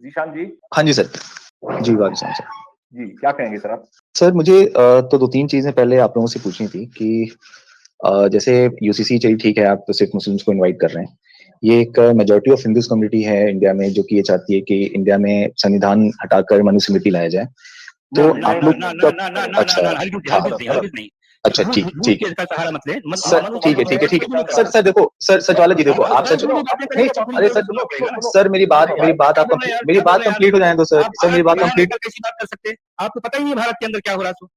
जीशान जी। हाँ जी सर। जी वालेकुम सर। जी, क्या कहेंगे सर आप? सर मुझे तो 2-3 चीज़ें पहले आप लोगों से पूछनी थी कि जैसे यूसीसी चलिए ठीक है, आप तो सिर्फ़ मुस्लिम्स को इनवाइट कर रहे हैं। ये एक मेजॉरिटी ऑफ हिंदूज़ कम्युनिटी है इंडिया में जो कि ये चाहती है कि इंडिया में संविधान हटाकर मनुस्मृति लाया जाए। तो नहीं, आप नहीं, लोग नहीं, कब नहीं, नहीं, ना, अच्छा हरगिज़ हाँ, हरगिज़ नहीं, हरगिज़ नहीं। अच्छा झूठ ठीक झूठ ठीक। के इसका सहारा मत ले। सर ठीक है, ठीक है, ठीक है। सर देखो सर सचिवालय जी देखो आप सच नहीं अरे सर सर मेरी बात आप मेरी बात कंप्लीट हो जाने दो सर। सर मेरी बात कंप्लीट कैसी बात कर सकते हैं? आपको पता ही नहीं भारत के अंदर क्या हो रहा है।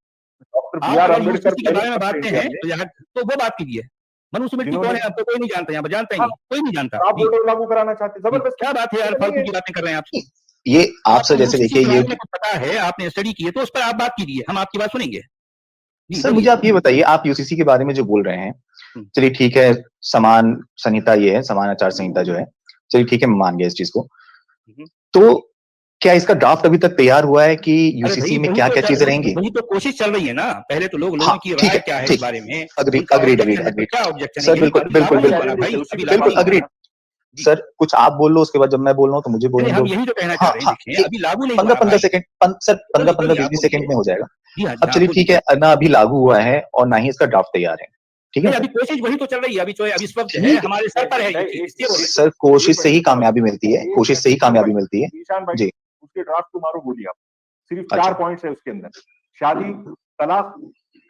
डॉक्टर बी आप आर अगर अम्बेडकर यूसीसी के बारे में पहले बातें हैं तो यहाँ तो वो बात कीजिए। मनुस्मृति कौन है आपको कोई नहीं जानता, यहाँ पर जानता ही नहीं, कोई नहीं जानता। आप बोल रहे हो लागू कराना चाहते, जबरदस्त क्या बात है यार, फालतू की बातें कर रहे हैं आप। ये आप सर जैसे यूसीसी देखिए के ये बारे में कुछ पता है, आपने स्टडी की है तो उस पर आप बात कीजिए, हम आपकी बात सुनेंगे। सर मुझे आप ये बताइए, आप यूसीसी के बारे में जो बोल रहे हैं, चलिए ठीक है, समान संहिता ये है, समान आचार संहिता जो है, चलिए ठीक है, मैं मान गया इस चीज़ को। तो क्या इसका ड्राफ्ट अभी तक तैयार हुआ है कि यूसीसी में क्या-क्या चीज़ें रहेंगी? वही तो कोशिश चल रही है ना। पहले तो लोगों हाँ, की ठीक राय है, क्या है इस ठीक। बारे में, अग्रीड उनका अग्रीड ऑब्जेक्शन अग्रीड है तो अग्रीड। क्या ऑब्जेक्शन है, सर यही तो बिल्कुल अभी बिल्कुल लागू नहीं हुआ बिल्कुल ना भाई, अभी लागू बिल्कुल नहीं हुआ अग्रीड। ना। सर कुछ आप बोल लो उसके बाद जब मैं बोल रहा हूँ तो मुझे बोलने हम दो। यही तो कहना चाह हाँ, रहे हैं, हाँ, देखिए अभी लागू नहीं हुआ 15-15 भाई। सेकंड सर 15-15-20-20 सेकंड में हो जाएगा। जी हाँ, अब चलिए ठीक है, ना अभी लागू हुआ है और ना ही इसका ड्राफ्ट तैयार है। ठीक है नहीं, सर? अभी कोशिश वही तो चल रही है, अभी इस वक्त है, ठीक हमारे सर पर है ये चीज़, इसलिए बोल रहे हैं। सर कोशिश से ही कामयाबी मिलती है, कोशिश से ही कामयाबी मिलती है। जीशान भाई, जी। उसके ड्राफ्ट को मारो गोली आप। सिर्फ अच्छा। 4 पॉइंट्स है उसके अंदर। शादी, तलाक,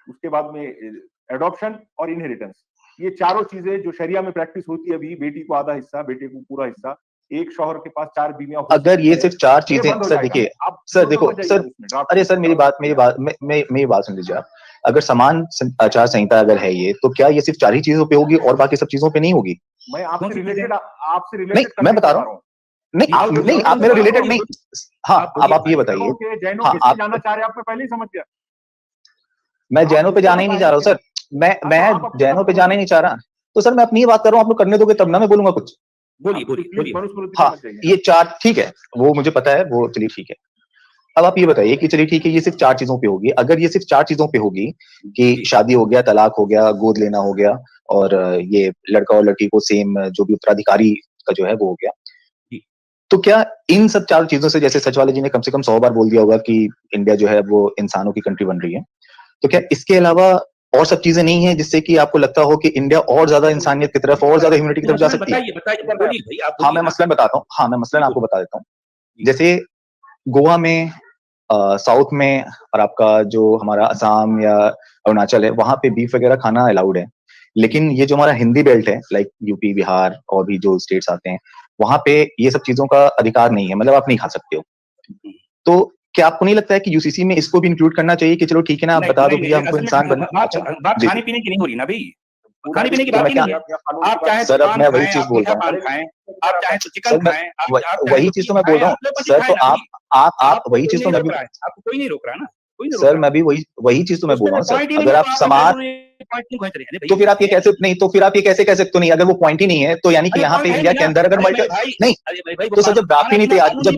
उसके बाद में एडॉप्शन और इनहेरिटेंस। ये चारों चीजें जो शरिया में प्रैक्टिस होती है अभी, बेटी को आधा हिस्सा, बेटे को पूरा हिस्सा, एक शौहर के पास 4 बीवियां हो अगर ये सिर्फ 4 चीजें सर देखिए, सर देखो सर अरे सर मेरी बात मेरी बात सुन लीजिए आप। अगर समान आचार संहिता अगर है ये, तो क्या ये सिर्फ 4 ही चीजों पे होगी और बाकी सब चीज़ों पे नहीं होगी? मैं आपसे रिलेटेड नहीं, मैं बता रहा हूँ। नहीं, नहीं आप मेरा रिलेटेड नहीं। हाँ, अब आप ये बताइए। जैनों हाँ, कैसे जाना चाह रहे हैं, आप मैं पहले ही समझ गया। मैं जैनों पे जाना ही नहीं चाह रहा हूँ सर। मैं जैनों पे जाना ही नहीं चाह रहा। तो सर मैं अपनी ही बात कर रहा हूँ, आप लोग करने दोगे तब ना मैं बोलूंगा कुछ। बोलिए। हाँ, ये 4 ठीक है, वो मुझे पता है, वो चलिए ठीक है। अब आप ये बताइए कि चलिए ठीक है, ये सिर्फ 4 चीज़ों पे होगी। अगर ये सिर्फ 4 चीज़ों पे होगी कि शादी हो गया, तलाक हो गया, गोद लेना हो गया और ये लड़का और लड़की को सेम जो भी उत्तराधिकारी का जो है वो हो गया। तो क्या इन सब 4 चीज़ों से, जैसे सचिवालय जी ने कम से कम 100 बार बोल दिया होगा कि इंडिया जो है वो इंसानों की कंट्री बन रही है। तो क्या इसके अलावा और सब चीज़ें नहीं है जिससे कि आपको लगता हो कि इंडिया और ज़्यादा इंसानियत की तरफ और ज़्यादा ह्यूमैनिटी की तरफ जा सकती है? हाँ, मैं मसलन बताता हूँ। हाँ, मैं मसलन आपको बता देता हूँ। जैसे गोवा में साउथ में और आपका जो हमारा असम या अरुणाचल है, वहाँ पे बीफ वगैरह खाना अलाउड है। लेकिन ये जो हमारा हिंदी बेल्ट है, लाइक यूपी, बिहार और भी जो स्टेट्स आते हैं, वहाँ पे ये सब चीज़ों का अधिकार नहीं है, मतलब आप नहीं खा सकते हो। तो क्या आपको नहीं लगता है कि यूसीसी में इसको भी इंक्लूड करना चाहिए कि चलो ठीक है ना, आप बता दो भैया हमको इंसान बनना। बात खाने पीने की नहीं हो रही ना भाई, खाने पीने की बात ही नहीं है। आप चाहे सर, अब मैं वही चीज़ बोल रहा हूँ। आप चाहे तो चिकन खाएं, वही चीज़ तो मैं बोल रहा हूँ। सर तो आप वही चीज़ तो मैं भी, आपको कोई नहीं रोक रहा ना, सर मैं भी वही चीज़ तो मैं बोल रहा हूँ सर। अगर आप समाज, तो फिर आप ये कैसे नहीं, तो फिर आप ये कैसे कह सकते हो नहीं, अगर वो पॉइंट ही नहीं है तो यानी कि यहाँ पे इंडिया के अंदर अगर नहीं, तो सर जब ड्राफ्ट ही नहीं तैयार, जब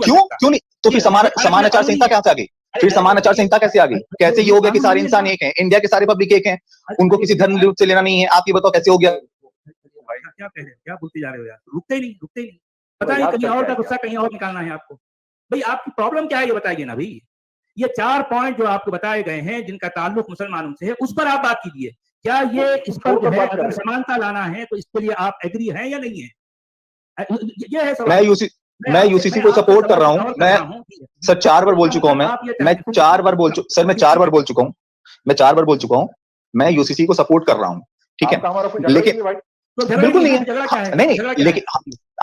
क्यों नहीं, तो फिर समान आचार संहिता कहाँ से आ गई? फिर समान आचार संहिता कैसे आ गई? कैसे ये हो गया कि सारे इंसान एक हैं, इंडिया के सारे पब्लिक एक हैं, उनको किसी धर्म ग्रुप से लेना नहीं है? आप ये बताओ कैसे हो गया? क्या कह रहे हैं, क्या बोलते जा रहे हो यार? रुकते ही नहीं। पता नहीं कहीं और का गुस्सा कहीं और निकालना है आपको। भाई आपकी प्रॉब्लम क्या है ये बताइए ना भाई। ये 4 पॉइंट जो आपको बताए गए हैं जिनका ताल्लुक मुसलमानों से है, उस पर आप बात कीजिए। क्या ये इस पर जो है अगर समानता लाना है तो इसके लिए आप एग्री हैं या नहीं है? ये है सवाल। मैं यूसीसी को सपोर्ट कर रहा हूँ। मैं सर 4 बार बोल चुका हूँ। मैं 4 बार बोल चुका हूँ। मैं यूसीसी को सपोर्ट कर रहा हूँ। ठीक है, लेकिन बिल्कुल नहीं है। नहीं, लेकिन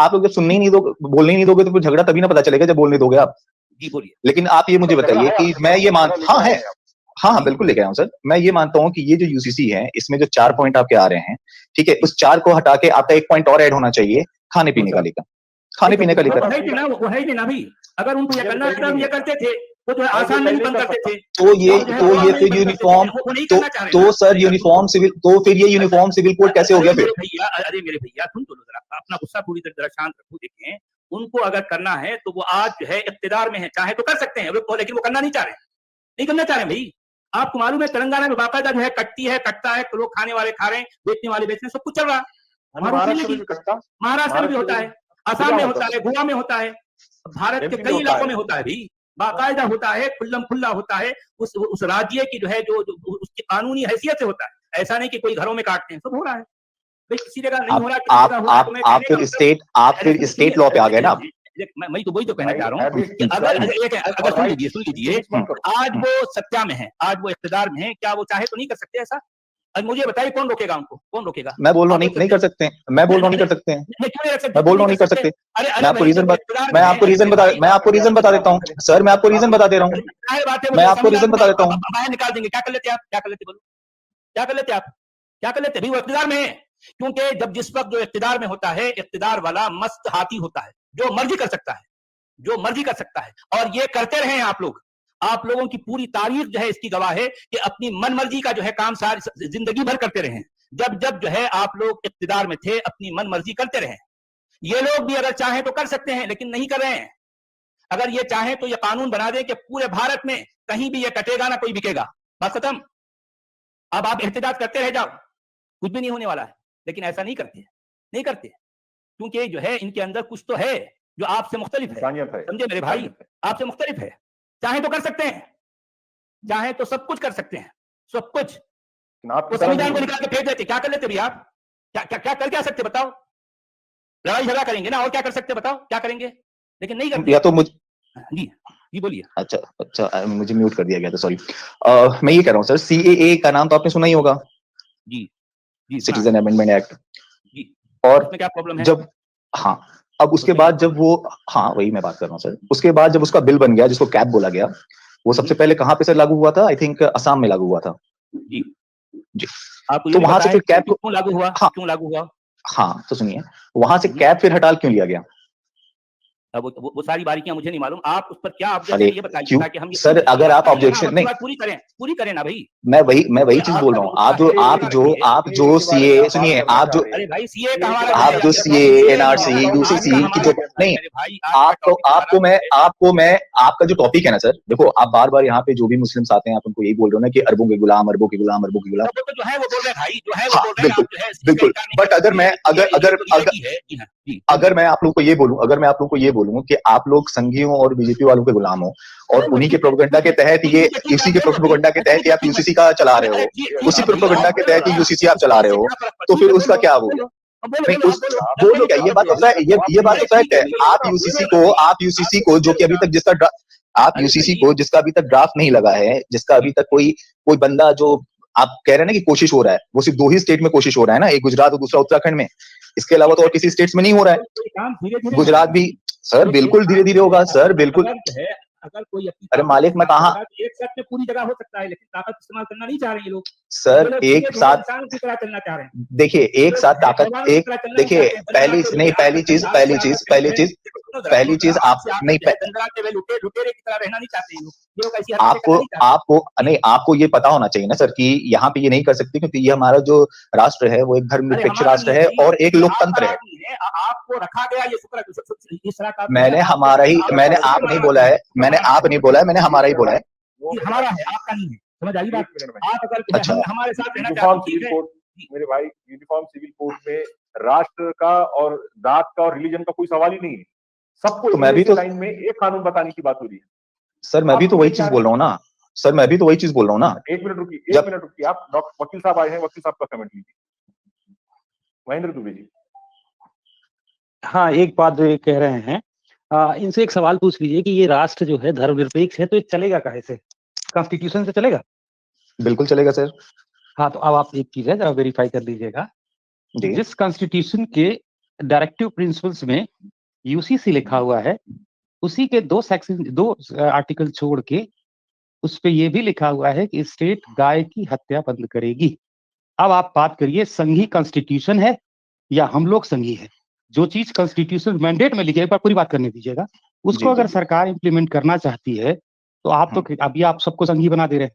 आप लोग जब सुनने ही नहीं दोगे, बोलने ही नहीं दोगे तो फिर झगड़ा तभी ना पता चलेगा जब बोलने दोगे आप। जी बोलिए। लेकिन आप ये मुझे बताइए कि मैं ये हाँ, बिल्कुल लेके आया हूँ सर। मैं ये मानता हूँ कि ये जो यूसीसी है, इसमें जो 4 पॉइंट आपके आ रहे हैं, ठीक है, उस 4 को हटा के आपका 1 पॉइंट और ऐड होना चाहिए, खाने पीने का लेकर। खाने पीने का लेकर वो है ही ना भाई। अगर उनको ये करना था, ये करते थे, वो जो आसान नहीं बन करते थे। तो ये फिर यूनिफॉर्म, तो सर यूनिफॉर्म सिविल, तो फिर ये यूनिफॉर्म सिविल कोड कैसे हो गया फिर? अरे मेरे भैया सुन तो लो जरा, अपना गुस्सा पूरी तरह शांत रखो। देखें, उनको अगर करना है तो वो आज जो है इख्तिदार में है, चाहे तो कर सकते हैं, लेकिन वो करना नहीं चाह रहे, नहीं करना चाह रहे भाई। आपको मालूम है तेलंगाना में बाकायदा जो है कटती है, कटता है, लोग खाने वाले खा रहे हैं, बेचने वाले बेच रहे हैं, सब कुछ चल रहा है। महाराष्ट्र में भी होता है, असम में होता है, गोवा में होता है। भारत के कई इलाकों में होता है भी, बाकायदा होता है, खुल्लम खुल्ला होता है, उस राज्य की जो है जो उसकी कानूनी हैसियत से होता है। ऐसा नहीं कि कोई घरों में काटते हैं, सब हो रहा है भाई, किसी जगह नहीं हो रहा, किसी जगह हो रहा है, तो मैं आप फिर स्टेट लॉ पे आ गए ना। मैं तो वही तो कहना चाह रहा हूँ कि अगर सुन लीजिए, आज वो सत्ता में है, आज वो इख्तिदार में है, क्या वो चाहे तो नहीं कर सकते ऐसा? अब मुझे बताइए कौन रोकेगा उनको, कौन रोकेगा? मैं बोल रहा हूँ नहीं कर सकते, मैं बोल रहा हूँ नहीं कर सकते, मैं बोल रहा हूँ नहीं कर सकते। मैं आपको रीजन बता देता हूँ सर, मैं आपको रीजन बता दे रहा हूँ, मैं आपको रीजन बता देता हूँ। बाहर निकाल देंगे, क्या कर लेते आप, क्या कर लेते बोलो, क्या कर लेते आप, क्या कर लेते? वो इख्तिदार में है, क्योंकि जब जिस वक्त जो इख्तिदार में होता है, इख्तिदार वाला मस्त हाथी होता है, जो मर्जी कर सकता है, जो मर्जी कर सकता है, और ये करते रहे आप लोग। आप लोगों की पूरी तारीख जो है इसकी गवाह है कि अपनी मन मर्जी का जो है काम सारी जिंदगी भर करते रहे। जब जब जो है आप लोग इख्तिदार में थे, अपनी मन मर्जी करते रहे। ये लोग भी अगर चाहें तो कर सकते हैं, लेकिन नहीं कर रहे हैं। अगर ये चाहें तो ये कानून बना दें कि पूरे भारत में कहीं भी ये कटेगा ना कोई बिकेगा, बात खत्म। अब आप एहतजाज करते रह जाओ, कुछ भी नहीं होने वाला है, लेकिन ऐसा नहीं करते, नहीं करते, क्योंकि जो है इनके अंदर कुछ तो है जो आपसे मुख्तलिफ है, समझे मेरे भाई, आपसे मुख्तलिफ है। चाहे तो कर सकते हैं, चाहे तो सब कुछ कर सकते हैं, सब कुछ। तो संविधान को निकाल के फेंक देते, क्या कर लेते भी आप? क्या कर क्या सकते बताओ? लड़ाई झगड़ा करेंगे ना, और क्या कर सकते बताओ, क्या करेंगे? लेकिन नहीं करते। या तो जी बोलिए। अच्छा मुझे म्यूट कर दिया गया था, सॉरी। मैं ये कह रहा हूँ सर, CAA का नाम तो आपने सुना ही होगा। जी, सिटीजन अमेंडमेंट एक्ट। जी, और उसमें क्या प्रॉब्लम है? जब अब उसके बाद जब वो वही मैं बात कर रहा हूँ सर, उसके बाद जब उसका बिल बन गया जिसको कैप बोला गया, वो सबसे पहले कहाँ पे सर लागू हुआ था? आई थिंक असम में लागू हुआ था। जी। तो वहां से फिर कैप क्यों लागू हुआ? क्यों लागू हुआ? हाँ तो सुनिए, वहां से कैप फिर हटा क्यों लिया गया? अब वो सारी बारीकियां मुझे नहीं मालूम, आप उस पर क्या ऑब्जेक्शन ये बताइए, ताकि हम सर अगर आप ऑब्जेक्शन नहीं पूरी करें ना भाई। मैं वही चीज बोल रहा हूँ। आप जो CA सुनिए, आप जो अरे भाई CA का हमारा, आप जो CA NRC UCC की जो नहीं, आपको मैं आपका जो टॉपिक है ना सर, देखो आप बार बार यहाँ पे जो भी मुस्लिम्स आते हैं आप उनको यही बोल रहे हो ना कि अरबों के गुलाम, अरबों के गुलाम, अरबों के गुलाम। जो है वो बोल रहे भाई, जो है वो बोल रहे हैं, बिल्कुल। बट अगर मैं आप लोगों को ये बोलूं कि आप लोग संघियों और बीजेपी वालों के गुलाम हो, और उन्हीं के प्रोपेगेंडा के तहत ये उसी के प्रोपेगेंडा के तहत आप UCC का चला रहे हो, उसी प्रोपेगेंडा के तहत UCC आप चला रहे हो, तो फिर उसका क्या होगा? नहीं बोलो क्या, ये बात होता है, ये बात तो फैक्ट है। आप UCC को जो कि अभी तक जिसका अभी तक ड्राफ्ट नहीं लगा है, जिसका अभी तक कोई बंदा, जो आप कह रहे हैं ना कि कोशिश हो रहा है, वो सिर्फ 2 ही स्टेट में कोशिश हो रहा है ना, एक गुजरात और दूसरा उत्तराखंड में, इसके अलावा तो और किसी स्टेट्स में नहीं हो रहा है। गुजरात भी सर बिल्कुल धीरे धीरे होगा सर, बिल्कुल। अगर कोई अरे मालिक मैं कहा, एक साथ में पूरी जगह हो सकता है, लेकिन ताकत इस्तेमाल करना नहीं चाह रहे ये लोग सर। एक साथ की तरह चलना चाह रहे हैं। देखिए एक साथ ताकत, देखिए पहली चीज आप नहीं, लुटेरे की तरह रहना नहीं चाहते हैं लोग। आपको ये पता होना चाहिए ना सर कि यहाँ पे ये नहीं कर सकते, क्योंकि ये हमारा जो राष्ट्र है वो एक धर्मनिरपेक्ष राष्ट्र है और एक लोकतंत्र है। आपको रखा गया ये मैंने आप नहीं बोला है, मैंने हमारा ही बोला है। हमारा है, आपका नहीं है, समझ आई बात? आप अगर अच्छा हमारे साथ रहना चाहते हैं, मेरे भाई यूनिफॉर्म सिविल कोड में राष्ट्र का और जात का और रिलीजन का कोई सवाल ही नहीं है। सबको तो मैं भी तो लाइन में एक कानून बताने की बात हो रही है सर। मैं भी तो वही चीज बोल रहा हूँ ना सर, मैं भी तो वही चीज बोल रहा हूँ ना। एक मिनट रुकिए, आप डॉक्टर वकील साहब आए हैं, वकील साहब का कमेंट लीजिए। महेंद्र दुबे जी। हाँ, एक बात जो ये कह रहे हैं, इनसे एक सवाल पूछ लीजिए कि ये राष्ट्र जो है धर्मनिरपेक्ष है, तो ये चलेगा कैसे? कॉन्स्टिट्यूशन से चलेगा? बिल्कुल चलेगा सर। हाँ, तो अब आप एक चीज है जरा वेरीफाई कर लीजिएगा, जिस कॉन्स्टिट्यूशन के डायरेक्टिव प्रिंसिपल्स में UCC लिखा हुआ है, उसी के 2 आर्टिकल छोड़ के उस पे ये भी लिखा हुआ है कि स्टेट गाय की हत्या बंद करेगी। अब आप बात करिए, संघी कॉन्स्टिट्यूशन है या हम लोग संघी है? जो चीज कॉन्स्टिट्यूशन मैंडेट में लिखी है, एक बार पूरी बात करने दीजिएगा, उसको अगर सरकार इंप्लीमेंट करना चाहती है तो आप तो अभी आप सबको संघी बना दे रहे हैं।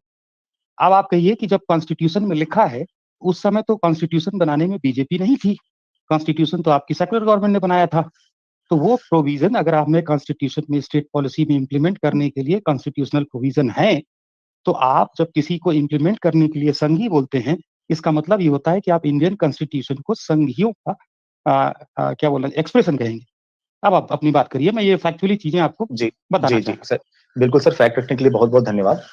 अब आप कहिए कि जब कॉन्स्टिट्यूशन में लिखा है, उस समय तो कॉन्स्टिट्यूशन बनाने में बीजेपी नहीं थी, कॉन्स्टिट्यूशन तो आपकी सेकुलर गवर्नमेंट ने बनाया था। तो वो प्रोविजन अगर आपने कॉन्स्टिट्यूशन में स्टेट पॉलिसी में इंप्लीमेंट करने के लिए कॉन्स्टिट्यूशनल प्रोविजन है, तो आप जब किसी को इंप्लीमेंट करने के लिए संघी बोलते हैं, इसका मतलब ये होता है कि आप इंडियन कॉन्स्टिट्यूशन को संघियों का क्या बोलना एक्सप्रेशन कहेंगे। अब आप अपनी बात करिए, मैं ये फैक्चुअली चीजें आपको जी बताना जी सर, बिल्कुल सर, फैक्ट रखने के लिए बहुत बहुत धन्यवाद।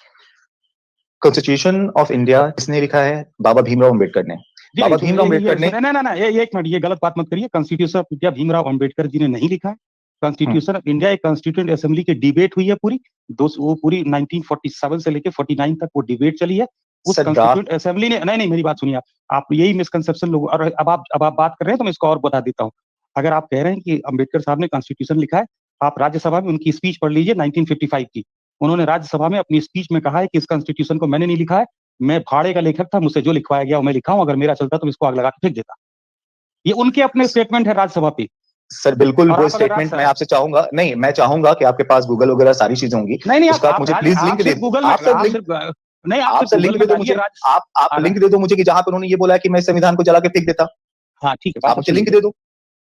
कॉन्स्टिट्यूशन ऑफ इंडिया किसने लिखा है? बाबा भीमराव अम्बेडकर ने। बाबा भीमराव अम्बेडकर ने, ना, एक मिनट, ये गलत बात मत करिए। Constitution of India Bhimrao Ambedkar ji ने नहीं लिखा है। कॉन्स्टिट्यूशन ऑफ इंडिया एक कॉन्स्टिट्यूएंट असेंबली की डिबेट हुई है पूरी, वो पूरी 1947 से लेके 49 तक वो डिबेट चली है। उस कॉन्स्टिट्यूएंट असेंबली ने, नहीं मेरी बात सुनिए आप यही मिसकंसेप्शन लोग, और अब आप बात कर रहे हैं तो मैं इसको और बता देता हूँ। अगर आप कह रहे हैं कि अम्बेडकर साहब ने कॉन्स्टिट्यूशन लिखा है, आप राज्यसभा में उनकी स्पीच पढ़ लीजिए 1955 की। उन्होंने राज्यसभा में अपनी स्पीच में कहा है कि इस कॉन्स्टिट्यूशन को मैंने नहीं लिखा है, मैं भाड़े का लेखक था, मुझसे जो लिखवाया गया वो मैं लिखा हूं, अगर मेरा चलता तो मैं इसको आग लगा के फेंक देता। ये उनके अपने स्टेटमेंट है राज्यसभा पे। सर बिल्कुल वो स्टेटमेंट मैं आपसे चाहूंगा, नहीं मैं चाहूंगा कि आपके पास गूगल वगैरह सारी चीजें होंगी, नहीं उसका आप मुझे प्लीज लिंक दे दो। आप सर लिंक दे दो मुझे, आप लिंक दे दो मुझे कि जहां पर उन्होंने ये बोला कि मैं संविधान को जला के फेंक देता। हाँ ठीक है, आप मुझे लिंक दे दो।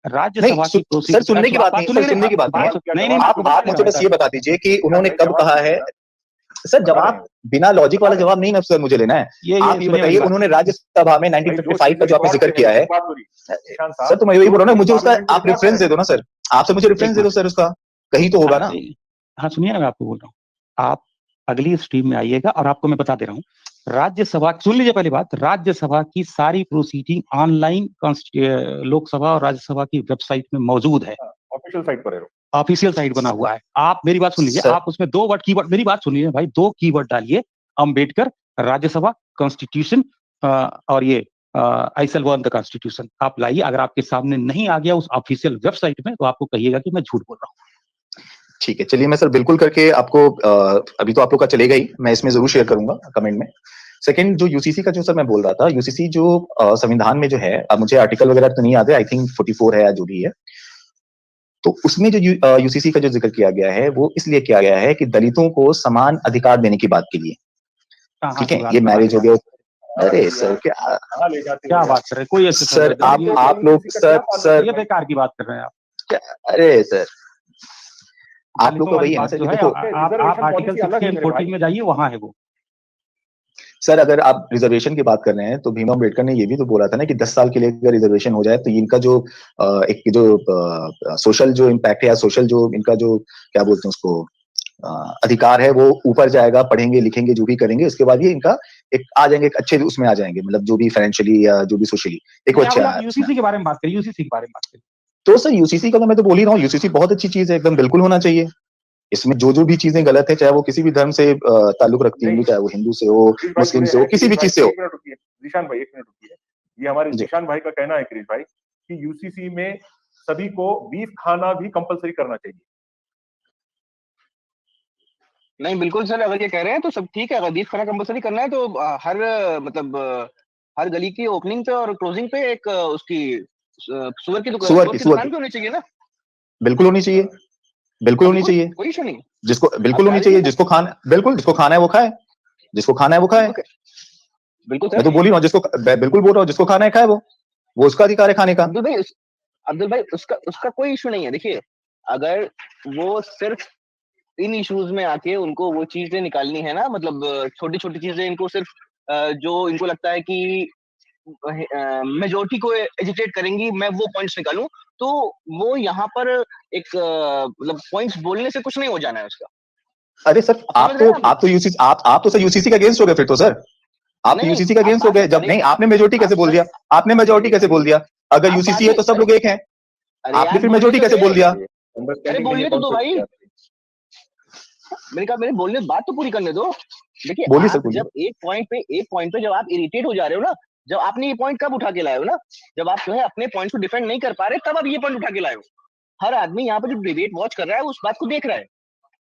राज्यसभा की सर सुनने की बात नहीं, सर सुनने की बात नहीं, आप मुझे बस ये बता दीजिए कि उन्होंने कब कहा है। सर जवाब बिना लॉजिक वाला जवाब नहीं ना सर मुझे लेना है। आप ये बताइए, उन्होंने राज्यसभा में 1955 का जो आपने जिक्र किया है सर, तो मैं वही बोल रहा हूँ, मुझे उसका आप रेफरेंस दे दो ना सर, आपसे मुझे रेफरेंस दे दो सर, उसका कहीं तो होगा ना। हाँ सुनिए ना, मैं आपको बोल रहा हूँ, आप अगली स्ट्रीम में आइएगा और आपको मैं बता दे रहा हूँ। राज्यसभा, सुन लीजिए पहली बात, राज्यसभा की सारी प्रोसीडिंग ऑनलाइन लोकसभा और राज्यसभा की वेबसाइट में मौजूद है, ऑफिशियल साइट पर है, ऑफिशियल साइट बना हुआ है। आप मेरी बात सुन लीजिए, आप उसमें 2 वर्ड कीवर्ड, मेरी बात सुन लीजिए भाई, 2 कीवर्ड डालिए, अम्बेडकर, राज्यसभा, कॉन्स्टिट्यूशन और ये आई शैल वर्न द कॉन्स्टिट्यूशन, आप लाइए। अगर आपके सामने नहीं आ गया उस ऑफिशियल वेबसाइट में तो आपको कहिएगा कि मैं झूठ बोल रहा हूँ। ठीक है, चलिए मैं सर बिल्कुल करके आपको अभी तो आप लोग का चलेगा ही, मैं इसमें जरूर शेयर करूंगा कमेंट में। सेकंड जो यूसीसी का जो सर मैं बोल रहा था, यूसीसी जो संविधान में जो है, अब मुझे आर्टिकल वगैरह तो नहीं याद है, आई थिंक 44 है या जो भी है, तो उसमें जो यूसीसी का जो जिक्र किया गया है वो इसलिए किया गया है कि दलितों को समान अधिकार देने की बात के लिए। ठीक है, ये मैरिज हो गया। अरे सर क्या बात कर रहे हैं, कोई सर आप लोग सर ये बेकार की बात कर रहे हैं आप। अरे सर आप लोग को वही है ना सर, देखो आप आर्टिकल 16-14 में जाइए, वहां है वो। सर अगर आप रिजर्वेशन की बात कर रहे हैं तो भीमराव अम्बेडकर ने ये भी तो बोला था ना कि 10 साल के लिए अगर रिजर्वेशन हो जाए तो इनका जो एक जो सोशल जो इम्पैक्ट है या सोशल जो इनका जो क्या बोलते हैं उसको अधिकार है वो ऊपर जाएगा, पढ़ेंगे लिखेंगे जो भी करेंगे, उसके बाद ये इनका एक आ जाएंगे, एक अच्छे उसमें आ जाएंगे, मतलब जो भी फाइनेंशियली या जो भी सोशली एक अच्छा। यूसीसी के बारे में बात करिए, यूसीसी के बारे में बात करिए। तो सर यूसीसी का तो मैं तो बोल ही रहा हूँ, यूसीसी बहुत अच्छी चीज है, एकदम बिल्कुल होना चाहिए। इसमें जो भी चीजें गलत है, चाहे वो किसी भी धर्म से ताल्लुक रखती है, चाहे वो हिंदू से हो, मुस्लिम से हो, किसी भी चीज से हो। जीशान भाई 1 मिनट रुकिए, ये हमारे जीशान भाई का कहना है क्रिश भाई कि यूसीसी में सभी को बीफ खाना भी कंपलसरी करना चाहिए। नहीं बिल्कुल सर, अगर ये कह रहे हैं तो सब ठीक है, अगर बीफ खाना कंपलसरी करना है तो हर मतलब हर गली की ओपनिंग पे और क्लोजिंग पे एक उसकी सुअर की दुकान होनी चाहिए ना। बिल्कुल होनी चाहिए, बिल्कुल होनी चाहिए, कोई इशू नहीं, जिसको बिल्कुल होनी चाहिए, जिसको खाना बिल्कुल जिसको खाना है वो खाए, जिसको खाना है वो खाए। बिल्कुल मैं तो बोल ही रहा हूँ, जिसको बिल्कुल बोल रहा हूँ, जिसको खाना है खाए, वो उसका अधिकार है खाने का। अब्दुल भाई उसका कोई इशू नहीं है। देखिए अगर वो सिर्फ इन इश्यूज में आके उनको वो चीजें निकालनी है ना, मतलब छोटी छोटी चीजें इनको सिर्फ जो इनको लगता है कि मेजोरिटी को एजिटेट करेंगी, मैं वो पॉइंट्स निकालूं, तो वो यहाँ पर एक मतलब पॉइंट्स बोलने से कुछ नहीं हो जाना है उसका। अरे सर आप तो सर यूसीसी का अगेंस्ट हो गए फिर तो सर, आप तो यूसीसी का अगेंस्ट हो गए। जब नहीं आपने मेजोरिटी कैसे बोल दिया, आपने मेजोरिटी कैसे बोल दिया? अगर यूसीसी है तो सब लोग एक हैं, आपने फिर मेजोरिटी कैसे बोल दिया? अरे बोलने तो दो भाई, मेरे बोलने बात तो पूरी करने दो। देखिए जब एक पॉइंट पे जब आप इरिटेट हो जा रहे हो ना, जब आपने ये पॉइंट कब उठा के लाए हो ना, जब आप जो है अपने पॉइंट को डिफेंड नहीं कर पा रहे, तब आप ये पॉइंट उठा के लाए हो। हर आदमी यहाँ पे जो डिबेट वॉच कर रहा है उस बात को देख रहा है।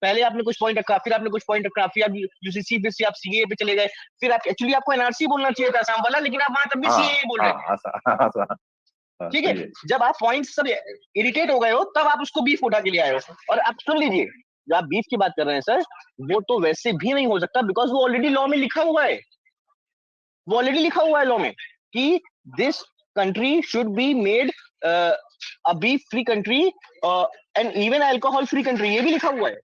पहले आपने कुछ पॉइंट रखा, फिर आपने कुछ पॉइंट रखा, फिर आप यूसीसी पे से आप सीए पे चले गए, फिर आप एक्चुअली आपको एनआरसी बोलना चाहिए था असम वाला, लेकिन आप वहां तब भी सीए बोल रहे हैं। ठीक है, जब आप पॉइंट सब इरिटेट हो गए हो तब आप उसको बीफ उठा के ले आए हो। और आप सुन लीजिए, जो आप बीफ की बात कर रहे हैं सर, वो तो वैसे भी नहीं हो सकता, बिकॉज वो ऑलरेडी लॉ में लिखा हुआ है, वो ऑलरेडी लिखा हुआ है लॉ में कि this country should be made a beef free country and even alcohol free country, ये भी लिखा हुआ है।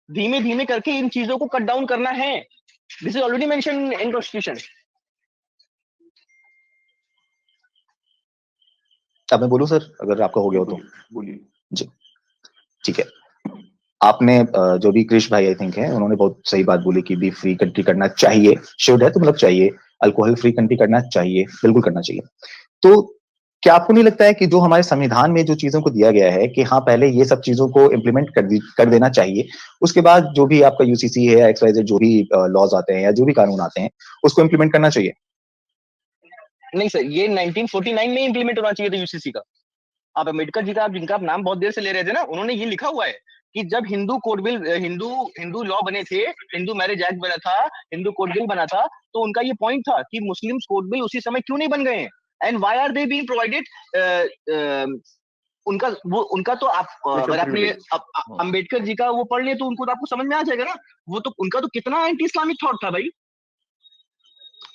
धीमे धीमे करके इन चीजों को कट डाउन करना है, this is already mention in constitution. अब मैं बोलूं सर, अगर आपका हो गया हो तो? बोलिए जी। ठीक है, आपने जो भी कृष भाई आई थिंक है, उन्होंने बहुत सही बात बोली कि भी फ्री कंट्री करना चाहिए, शुड है तो मतलब चाहिए, अल्कोहल फ्री कंट्री करना चाहिए, बिल्कुल करना चाहिए। तो क्या आपको नहीं लगता है कि जो हमारे संविधान में जो चीजों को दिया गया है कि हाँ पहले ये सब चीजों को इम्प्लीमेंट कर देना चाहिए, उसके बाद जो भी आपका यूसीसी है, XYZ जो भी लॉज आते हैं या जो भी कानून आते हैं उसको इम्प्लीमेंट करना चाहिए? नहीं सर, ये 1949 में इम्प्लीमेंट होना चाहिए था यूसीसी का। आप अम्बेडकर जी का, आप जिनका आप नाम बहुत देर से ले रहे थे ना, उन्होंने ये लिखा हुआ है कि जब Hindu code bill, Hindu law बने थे, हिंदू मैरिज एक्ट बना था, हिंदू कोड बिल बना था, तो उनका ये पॉइंट था कि मुस्लिम्स कोड बिल उसी समय क्यों नहीं बन गए हैं, and why are they being provided. उनका तो आप अगर आपने अम्बेडकर जी का वो पढ़ ले तो उनको तो आपको समझ में आ जाएगा ना, वो तो उनका तो कितना एंटी इस्लामिक थॉट था भाई।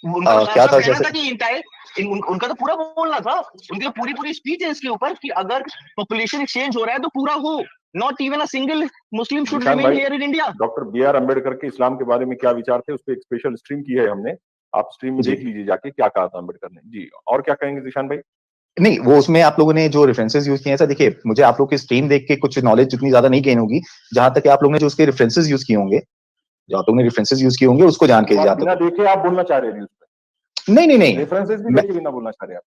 उनका तो क्या था कहना था कि उनका तो पूरा बोलना था, उनकी तो पूरी स्पीच है इसके ऊपर कि अगर पॉपुलेशन एक्सचेंज हो रहा है तो पूरा हो, not even a single Muslim should remain here in India. Doctor BR Ambedkar के इस्लाम के बारे में क्या विचार थे, उस पर एक स्पेशल स्ट्रीम की है हमने, आप स्ट्रीम में देख लीजिए जाके क्या कहा था अम्बेडकर ने जी। और क्या कहेंगे जिशान भाई? नहीं, वो उसमें आप लोगों ने जो रेफरेंसेस यूज किए हैं, देखिए मुझे आप लोग की स्ट्रीम देख के कुछ नॉलेज उतनी ज्यादा नहीं गेन होगी, जहां तक आप लोगों ने जो उसके रेफरेंसेस यूज किए होंगे, जो आप लोगों ने रेफरेंसेस यूज किए होंगे उसको जान के बिना देखे आप बोलना चाह रहे हैं उस पे? नहीं, रेफरेंसेस भी देखे बिना बोलना चाह रहे हैं आप?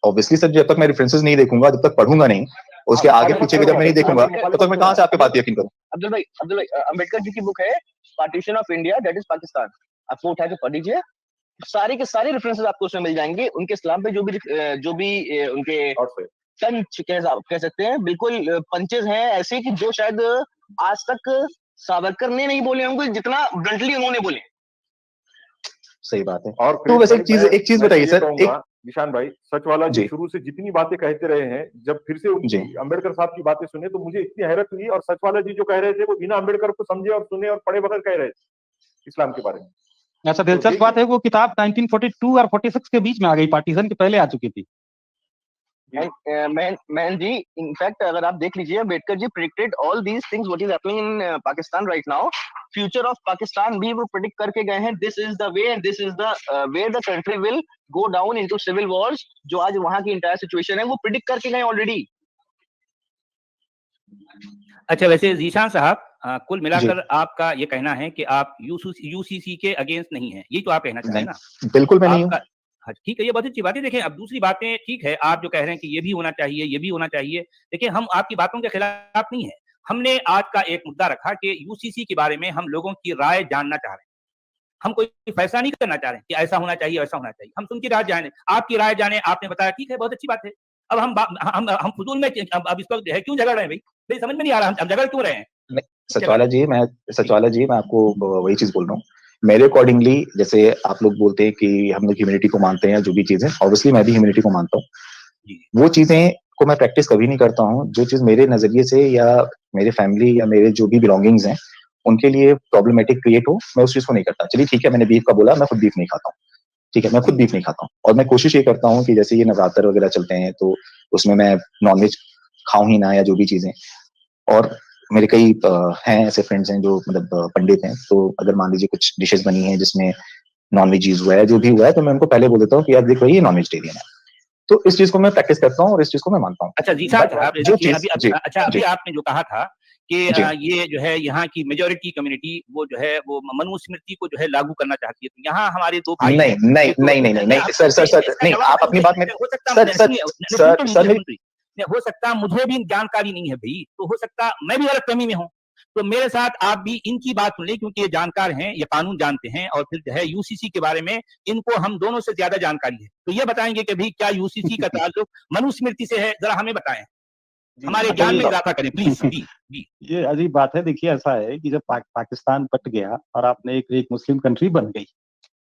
ऑब्वियसली सर, जब तक मैं रेफरेंसेस नहीं देखूंगा, जब तक पढ़ूंगा नहीं, उसके आगे पीछे के जब मैं नहीं देखूंगा, तब तक मैं कहां से आपके बात यकीन करूं? अब्दुल भाई अम्बेडकर जी की बुक है partition of India, that is Pakistan, आपको उठा के पढ़ लीजिए, सारे के सारे रेफरेंसेस आपको उसमें मिल जाएंगे। उनके इस्लाम पे जो भी उनके टंच कह सकते हैं, बिल्कुल पंचेस हैं ऐसे कि जो शायद आज तक सावरकर ने नहीं बोले होंगे जितना ब्लंटली उन्होंने बोले। सही बात है। और तो वैसे एक चीज बताइए सर, निशान भाई, सचवाला जी शुरू से जितनी बातें कहते रहे हैं, जब फिर से उनकी अम्बेडकर साहब की बातें सुने तो मुझे इतनी हैरत हुई, और सचवाला जी जो कह रहे थे वो बिना अम्बेडकर को समझे और सुने और पढ़े बगैर कह रहे थे इस्लाम के बारे में। अच्छा, दिलचस्प बात है, वो किताब 1942 और 46 के बीच में आ गई, पार्टीशन के पहले आ चुकी थी। मैन जी, इनफैक्ट अगर आप देख लीजिए, Ambedkar ji predicted all these things what is happening in Pakistan right now, future of Pakistan भी वो प्रेडिक्ट करके गए हैं। This is the way and this is the where the country will go down into civil wars. जो आज वहां की इंटायर सिचुएशन है वो प्रेडिक्ट करके गए ऑलरेडी। अच्छा, वैसे जीशान साहब, कुल मिलाकर आपका ये कहना है कि आप यूसीसी के अगेंस्ट नहीं है, ये तो आप कहना चाह रहे हैं ना? बिल्कुल मैं नहीं हूं। हाँ ठीक है, ये बहुत अच्छी बात है। देखिए, अब दूसरी बातें ठीक है, आप जो कह रहे हैं कि ये भी होना चाहिए, ये भी होना चाहिए, देखिए हम आपकी बातों के खिलाफ नहीं है। हमने आज का एक मुद्दा रखा कि यूसीसी के बारे में हम लोगों की राय जानना चाह रहे हैं। हम कोई फैसला नहीं करना चाह रहे कि ऐसा होना चाहिए, वैसा होना चाहिए। हम उनकी राय जाने, आपकी राय जाने, आपने बताया ठीक है, बहुत अच्छी बात है। अब हम फुजूल में अब इस वक्त है क्यों झगड़ रहे हैं भाई? समझ में नहीं आ रहा हम झगड़ क्यों रहे हैं? सचवाला जी, मैं आपको वही चीज बोल रहा हूँ। मेरे अकॉर्डिंगली, जैसे आप लोग बोलते हैं कि हम लोग ह्यूमैनिटी को मानते हैं, जो भी चीजें, ऑब्वियसली मैं भी ह्यूमैनिटी को मानता हूँ। वो चीजें को मैं प्रैक्टिस कभी नहीं करता हूँ जो चीज मेरे नजरिए से या मेरे फैमिली या मेरे जो भी बिलोंगिंग्स हैं उनके लिए प्रॉब्लमेटिक क्रिएट हो, मैं उस चीज को नहीं करता। चलिए ठीक है, मैंने बीफ का बोला, मैं खुद बीफ नहीं खाता हूँ, ठीक है, मैं खुद बीफ नहीं खाता हूँ। और मैं कोशिश ये करता हूँ कि जैसे ये नवरात्र वगैरह चलते हैं तो उसमें मैं नॉनवेज खाऊं ही ना, या जो भी चीजें। और मेरे कई हैं ऐसे फ्रेंड्स हैं जो मतलब पंडित हैं, तो अगर मान लीजिए कुछ डिशेस बनी हैं जिसमें नॉन वेज यूज हुआ है, जो भी हुआ है, तो मैं उनको पहले बोल देता हूँ कि यार देखो ये नॉन वेजिटेरियन है। तो इस चीज को मैं प्रैक्टिस करता हूँ और इस चीज को मैं मानता हूँ। अच्छा जी साहब, अभी आपने जो कहा था कि ये जो है यहाँ की मेजोरिटी कम्युनिटी वो जो है वो मनुस्मृति को जो है लागू करना चाहती है, तो यहाँ हमारे दो भाई नहीं सर नहीं, आप अपनी बात में हो सकता मुझे भी जानकारी नहीं है भाई, तो हो सकता मैं भी गलतफहमी में हूँ, तो मेरे साथ आप भी इनकी बात सुन लें, क्योंकि ये जानकार हैं, ये कानून जानते हैं, और फिर जो है यूसीसी के बारे में इनको हम दोनों से ज्यादा जानकारी है। तो ये बताएंगे कि भाई क्या यूसीसी का ताल्लुक मनुस्मृति से है, जरा हमें बताएं, हमारे ज्ञान में इजाफा करें प्लीज। ये अजीब बात है। देखिए, ऐसा है कि जब पाकिस्तान बट गया और आपने एक मुस्लिम कंट्री बन गई,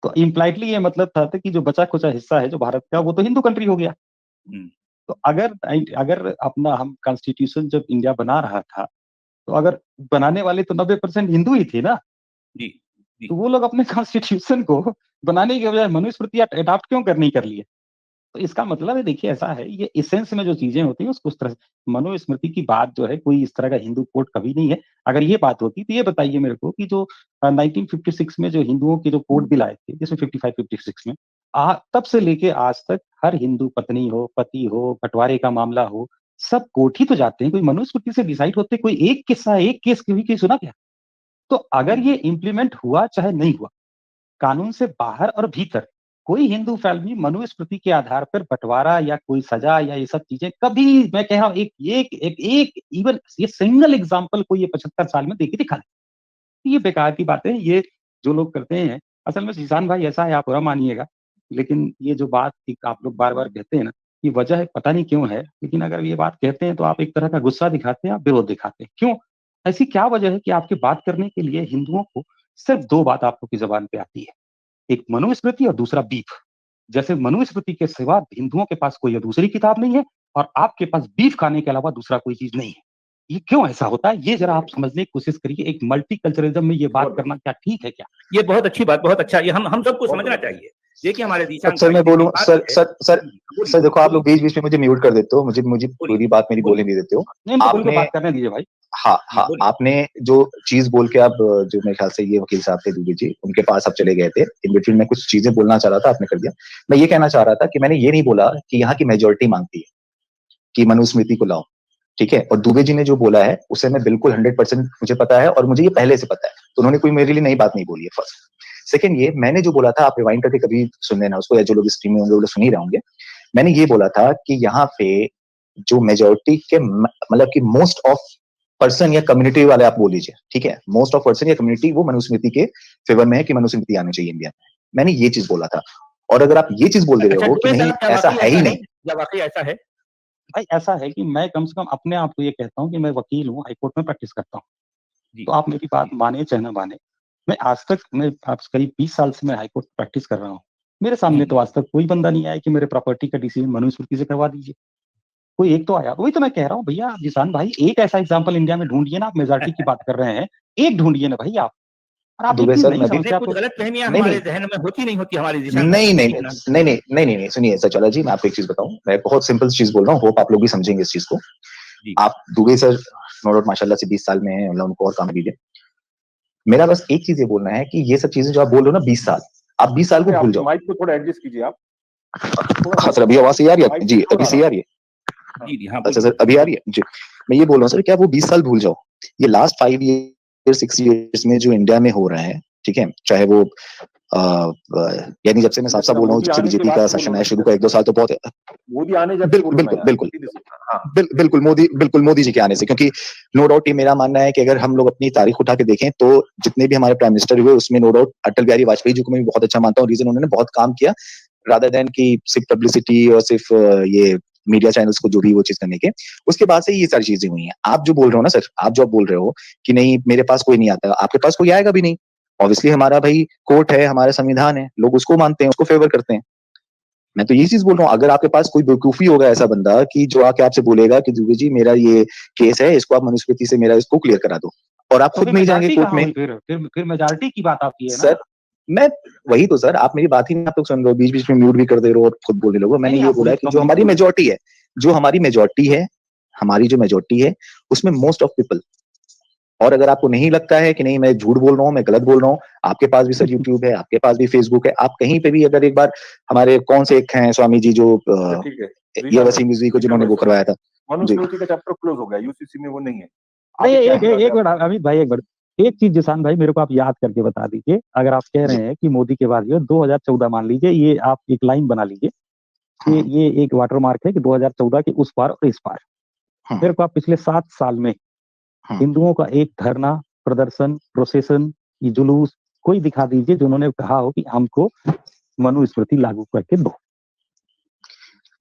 तो इम्प्लाइडली ये मतलब था कि जो बचा खुचा हिस्सा है जो भारत का, वो तो हिंदू कंट्री हो गया। तो अगर अपना हम कॉन्स्टिट्यूशन जब इंडिया बना रहा था, तो अगर बनाने वाले तो 90% हिंदू ही थे ना जी। तो वो लोग अपने कॉन्स्टिट्यूशन को बनाने के बजाय मनुस्मृति अडॉप्ट क्यों नहीं कर लिए? तो इसका मतलब है, देखिए ऐसा है, ये एसेंस में जो चीजें होती है उसको उस तरह से मनुस्मृति की बात जो है, कोई इस तरह का हिंदू कोड कभी नहीं है। अगर ये बात होती तो ये बताइए मेरे को कि जो 1956 में जो हिंदुओं के जो कोड बिल आए थे, जिसमें 55-56 में तब से लेके आज तक हर हिंदू पत्नी हो, पति हो, बंटवारे का मामला हो, सब कोर्ट ही तो जाते हैं, कोई मनुस्मृति से डिसाइड होते, कोई एक किस्सा, एक केस कभी सुना क्या? तो अगर ये इम्प्लीमेंट हुआ चाहे नहीं हुआ, कानून से बाहर और भीतर कोई हिंदू फैमिली मनुस्मृति के आधार पर बंटवारा या कोई सजा या ये सब चीजें कभी, मैं कह रहा हूं, एक इवन ये सिंगल एग्जांपल को ये 75 साल में देखिए दिखा दे। ये बेकार की बात है, ये जो लोग करते हैं। असल में जिशान भाई ऐसा है, आप बुरा मानिएगा, लेकिन ये जो बात आप लोग बार बार कहते हैं ना, ये वजह पता नहीं क्यों है, लेकिन अगर ये बात कहते हैं तो आप एक तरह का गुस्सा दिखाते हैं, आप विरोध दिखाते हैं। क्यों? ऐसी क्या वजह है कि आपकी बात करने के लिए हिंदुओं को सिर्फ 2 बात आपको की जबान पे आती है, एक मनुस्मृति और दूसरा बीफ। जैसे मनुस्मृति के सिवा हिंदुओं के पास कोई दूसरी किताब नहीं है और आपके पास बीफ खाने के अलावा दूसरा कोई चीज नहीं है। ये क्यों ऐसा होता है, ये जरा आप समझने की कोशिश करिए। एक मल्टीकल्चरलिज्म में ये बात करना क्या ठीक है क्या? ये बहुत अच्छी बात, बहुत अच्छा, ये हम सबको समझना चाहिए। देखिए हमारे दिशा, सर मैं बोलूं, सर देखो, आप लोग बीच बीच में मुझे म्यूट कर देते हो, मुझे पूरी बात मेरी बोलने नहीं देते हो। आपने बात करने दीजिए भाई। हाँ, आपने जो चीज बोल के आप, जो मेरे ख्याल से ये वकील साहब थे दुबे जी, उनके पास आप चले गए थे, इन बिटवीन में कुछ चीजें बोलना चाह रहा था, आपने कर दिया। मैं ये कहना चाह रहा था कि मैंने ये नहीं बोला कि यहाँ की मेजोरिटी मांगती है कि मनुस्मृति को लाओ, ठीक है। और दुबे जी ने जो बोला है उसे मैं बिल्कुल 100% मुझे पता है, और मुझे ये पहले से पता है, तो उन्होंने कोई मेरे लिए नई बात नहीं बोली है। फर्स्ट। सेकंड, ये मैंने जो बोला था, आप रिवाइंड करके कभी सुन लेना उसको, या जो लोग स्ट्रीम में होंगे वो लोग सुन ही रहे होंगे। मैंने ये बोला था कि यहाँ पे जो मेजोरिटी के मतलब कि मोस्ट ऑफ पर्सन या कम्युनिटी वाले आप बोल लीजिए, ठीक है, मोस्ट ऑफ पर्सन या कम्युनिटी वो मनुस्मृति के फेवर में है कि मनुस्मृति आनी चाहिए इंडिया में। मैंने ये चीज बोला था। और अगर आप ये चीज बोल रहे हो कि नहीं ऐसा है ही नहीं, या वाकई ऐसा है? भाई ऐसा है कि मैं कम से कम अपने आप को ये कहता हूँ कि मैं वकील हूँ, हाईकोर्ट में प्रैक्टिस करता हूँ। तो आप मेरी बात माने चाहे ना माने, मैं आज तक, मैं करीब 20 साल से मैं हाईकोर्ट प्रैक्टिस कर रहा हूँ। मेरे सामने तो आज तक कोई बंदा नहीं आया कि मेरे प्रॉपर्टी का डिसीजन मनुस्मृति से करवा दीजिए। कोई एक तो आया, वही तो मैं कह रहा हूँ भैया जिशान भाई, एक ऐसा एग्जाम्पल इंडिया में ढूंढिए ना। आप मेजॉरिटी की बात कर रहे हैं, एक ढूंढिए ना भाई आप। और आप दुबे सर, कुछ गलतफहमियां हमारे जहन में होती नहीं होती हमारी दिशा। नहीं सुनिए सर, चला जी, मैं आपको एक चीज बताऊं, मैं बहुत सिंपल चीज बोल रहा हूँ, होप आप लोग भी समझेंगे इस चीज को। आप दुबे सर नो डाउट माशाल्लाह से 20 साल में है, उनको और काम दीजिए। मेरा बस एक चीज ये बोलना है कि ये सब चीजें जो आप बोल रहे हो ना 20 साल, आप 20 साल को भूल जाओ। माइक को थोड़ा एडजस्ट कीजिए आप। हाँ सर, अभी आवाज सही आ रही है जी? अभी सही आ रही है? अच्छा सर, अभी आ रही है जी। मैं ये बोल रहा हूँ सर, क्या वो 20 साल भूल जाओ। ये लास्ट 5 ईयर 6 ईयर्स में जो इंडिया में हो रहा है, ठीक है, चाहे वो यानी जब से मैं साफ साफ बोल रहा हूँ, जब से बीजेपी का शासन आया शुरू का 1-2 साल तो बहुत मोदी आने जब बिल्कुल मोदी जी के आने से, क्योंकि नो डाउट ये मेरा मानना है कि अगर हम लोग अपनी तारीख उठा के देखें तो जितने भी हमारे प्राइम मिनिस्टर हुए उसमें नो डाउट अटल बिहारी वाजपेयी जी को मैं बहुत अच्छा मानता हूँ। रीजन उन्होंने बहुत काम किया, रादर देन कि सिर्फ पब्लिसिटी और सिर्फ ये मीडिया चैनल्स को जो भी वो चीज करने के, उसके बाद से ये सारी चीजें हुई हैं। आप जो बोल रहे हो ना सर, आप जो बोल रहे हो कि नहीं मेरे पास कोई नहीं आता, आपके पास कोई आएगा भी नहीं। ऑब्वियसली हमारा भाई कोर्ट है, हमारा संविधान है, लोग उसको मानते हैं, उसको फेवर करते हैं। मैं तो ये चीज बोल रहा हूँ, अगर आपके पास कोई बेवकूफी होगा ऐसा बंदा कि जो आके आपसे बोलेगा कि दुबे जी मेरा ये केस है, इसको आप मनुस्मृति से मेरा इसको क्लियर करा दो, और आप खुद नहीं जाएंगे कोर्ट में, फिर मेजॉरिटी की बात आती है ना सर। मैं वही तो सर, आप मेरी बात ही नहीं आप लोग सुन रहे हो, बीच बीच में म्यूट भी कर दे रहे हो और खुद बोलने लोगो। मैंने ये बोला है कि जो हमारी मेजोरिटी है, हमारी जो मेजोरिटी है उसमें मोस्ट ऑफ पीपल, और अगर आपको नहीं लगता है कि नहीं मैं झूठ बोल रहा हूँ, मैं गलत बोल रहा हूँ, आपके पास भी सर यूट्यूब है, आपके पास भी फेसबुक है, आप कहीं पे भी अगर एक बार हमारे कौन से एक हैं स्वामी जी जो ये वसीम रिजवी को जिन्होंने वो करवाया था, मनुस्मृति का चैप्टर क्लोज हो गया, यूसीसी में वो नहीं है। एक मिनट अमित भाई, एक चीज जिशान भाई मेरे को आप याद करके बता दीजिए। अगर आप कह रहे हैं कि मोदी के बाद 2014 मान लीजिए, ये आप एक लाइन बना लीजिए कि ये एक वाटर मार्क है कि 2014 के उस पार और इस पार। मेरे को आप पिछले 7 साल में हिंदुओं का एक धरना, प्रदर्शन, प्रोसेशन, जुलूस कोई दिखा दीजिए जो उन्होंने कहा हो कि हमको मनुस्मृति लागू करके दो।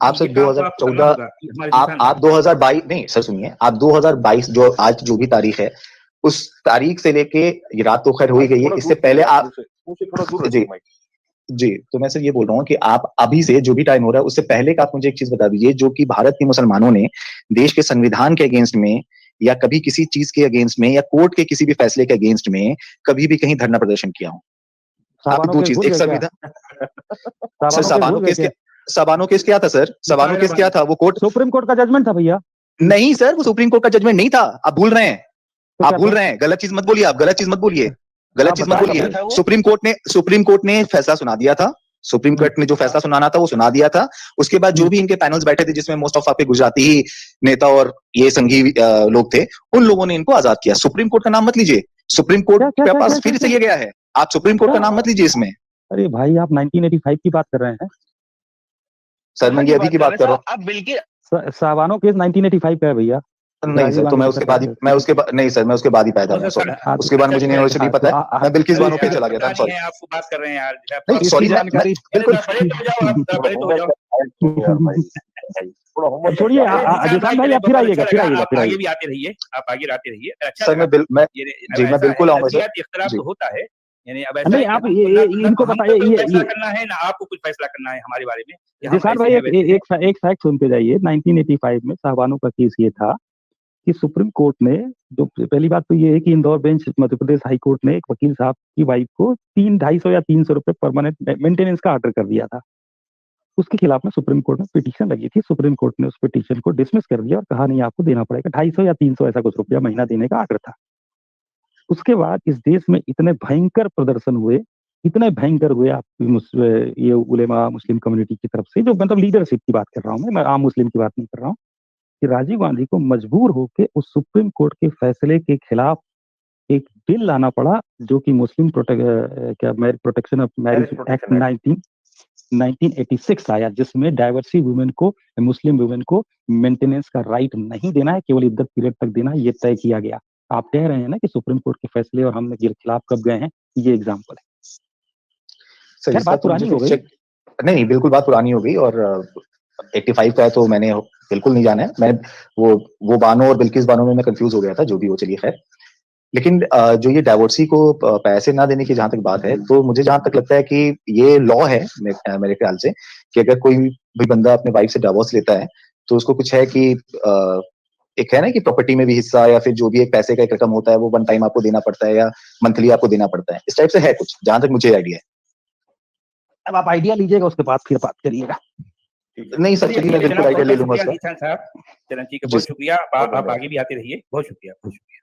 आप सर 2014, आप 2022 नहीं सर सुनिए, आप 2022 जो आज जो भी तारीख है उस तारीख से लेके ये रात तो खैर हो ही गई है, इससे पहले आप जी तो मैं सर ये बोल रहा हूँ कि आप अभी से जो भी टाइम हो रहा है उससे पहले का आप मुझे एक चीज बता दीजिए, जो कि भारत के मुसलमानों ने देश के संविधान के अगेंस्ट में या कभी किसी चीज के अगेंस्ट में या कोर्ट के किसी भी फैसले के अगेंस्ट में कभी भी कहीं धरना प्रदर्शन किया हो। आप दो चीज, एक संविधान सर, सबानो केस क्या था सर? सबानो केस क्या था? वो कोर्ट, सुप्रीम कोर्ट का जजमेंट था भैया। नहीं सर, वो सुप्रीम कोर्ट का जजमेंट नहीं था, आप भूल रहे हैं, आप भूल रहे हैं, गलत चीज मत बोलिए, आप गलत चीज मत बोलिए, गलत चीज मत बोलिए। सुप्रीम कोर्ट ने फैसला सुना दिया था सुप्रीम कोर्ट ने जो फैसला सुनाना था वो सुना दिया था। उसके बाद जो भी इनके पैनल्स बैठे थे जिसमें मोस्ट ऑफ आपके गुजराती ही नेता और ये संघी लोग थे, उन लोगों ने इनको आजाद किया। सुप्रीम कोर्ट का नाम मत लीजिए, सुप्रीम कोर्ट के पास फिर से ये गया है, आप सुप्रीम कोर्ट का नाम मत लीजिए इसमें। अरे भाई आप 1985 की बात कर रहे हैं सर, मैं ये अभी की बात कर रहा हूँ। आप बिल्कुल सावानो केस 1985 का है भैया। नहीं सर, तो मैं उसके बाद नहीं सर, मैं उसके बाद ही पैदा हुआ, सॉरी। उसके बाद मुझे यूनिवर्सिटी नहीं पता है, मैं बिल्किस बानो पे चला गया था, सॉरी। आपको बात कर रहे हैं यार, नहीं सॉरी, जानकारी बिल्कुल छोड़िए अजय भाई, आप फिर आइएगा, आगे भी आते रहिए, आप आगे आते रहिए। अच्छा सर, मैं बिल्कुल आऊंगा सर। इख्तलाफ तो होता है, यानी अब नहीं आप इनको बताइए, ये करना है ना आपको कुछ फैसला करना है हमारे बारे में। जिसान भाई एक फैक्ट सुनते जाइए। 1985 में साहबानो का केस ये था कि सुप्रीम कोर्ट ने, जो पहली बात तो ये है कि Indore bench Madhya Pradesh high court ने एक वकील साहब की वाइफ को 250 या 300 रुपए परमानेंट मेंटेनेंस का ऑर्डर कर दिया था। उसके खिलाफ में सुप्रीम कोर्ट में पिटीशन लगी थी। सुप्रीम कोर्ट ने उस पिटीशन को डिसमिस कर दिया और कहा नहीं आपको देना पड़ेगा 250 या 300 ऐसा कुछ रुपया महीना देने का ऑर्डर था। उसके बाद इस देश में इतने भयंकर प्रदर्शन हुए, इतने भयंकर हुए, आप ये उलेमा मुस्लिम कम्युनिटी की तरफ से, जो मतलब लीडरशिप की बात कर रहा हूँ मैं आम मुस्लिम की बात नहीं कर रहा हूँ, कि राजीव गांधी को मजबूर होकर उस सुप्रीम कोर्ट के फैसले के खिलाफ एक बिल लाना पड़ा, जो कि मुस्लिम प्रोटेक्शन ऑफ मैरिज एक्ट 1986 आया, जिसमें डाइवर्सी वुमेन को, मुस्लिम वुमेन को मेंटेनेंस का राइट नहीं देना है, केवल इद्दत पीरियड तक देना है, ये तय किया गया। आप कह रहे हैं ना कि सुप्रीम कोर्ट के फैसले और हमने के खिलाफ कब गए हैं, ये एग्जाम्पल है। खैर बात पुरानी हो गई। नहीं बिल्कुल बात पुरानी हो गई, और 85 का है तो मैंने बिल्कुल नहीं जाना है। मैं वो बानो और बिल्किस बानो में मैं कंफ्यूज हो गया था, जो भी वो, चलिए खैर। लेकिन जो ये डाइवोर्सी को पैसे ना देने की जहां तक बात है, तो मुझे जहां तक लगता है कि ये लॉ है मेरे ख्याल से, कि अगर कोई भी बंदा अपने वाइफ से डाइवोर्स लेता है तो उसको कुछ है कि एक है ना कि प्रॉपर्टी में भी हिस्सा, या फिर जो भी एक पैसे का एक रकम होता है वो वन टाइम आपको देना पड़ता है या मंथली आपको देना पड़ता है, इस टाइप से है कुछ, जहां तक मुझे आइडिया है। अब आप आइडिया लीजिएगा, उसके बाद फिर बात करिएगा। नहीं सर, चलिए मैं बिल्कुल आइडिया ले लूंगा साहब। चरण जी का बहुत शुक्रिया, आप आगे भी आते रहिए। बहुत शुक्रिया, बहुत शुक्रिया।